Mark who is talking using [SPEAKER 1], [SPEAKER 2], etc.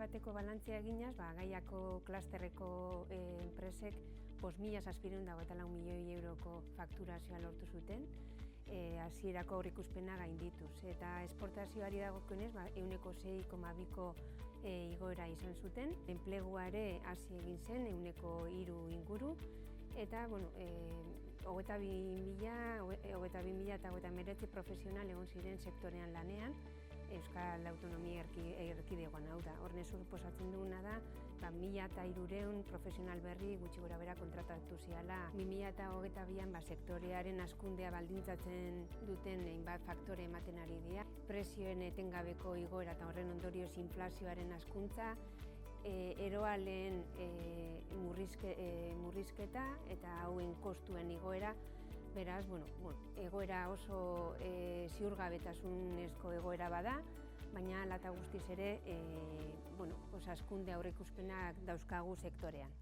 [SPEAKER 1] bateko balantzea eginaz, Gaiako klasterreko enpresek 5.624 milioi euroko fakturazioa lortu zuten, hasierako aurreikuspena gaindituz. Eta esportazioari dagokionez, 6,2ko igoera izan zuten. Enplegua ere hasi egin zen, 3% inguru. Eta, 22.000 eta 19 profesional egon ziren sektorean lanean, Euskal Autonomia Erkidegoan, hau da. Horne suposatzen duguna da, 1.300 profesional berri gutxi gorabehera kontratatu ziala. 2022an sektorearen hazkundea baldintzatzen duten hainbat faktore ematen ari dira. Prezioen etengabeko igoera eta horren ondorioz inflazioaren hazkuntza, eroalen murrizketa eta hauen kostuen igoera. Beraz, egoera oso ziurgabetasunezko egoera bada, baina hala eta guztiz ere hazkunde aurreikuspenak dauzkagu sektorean.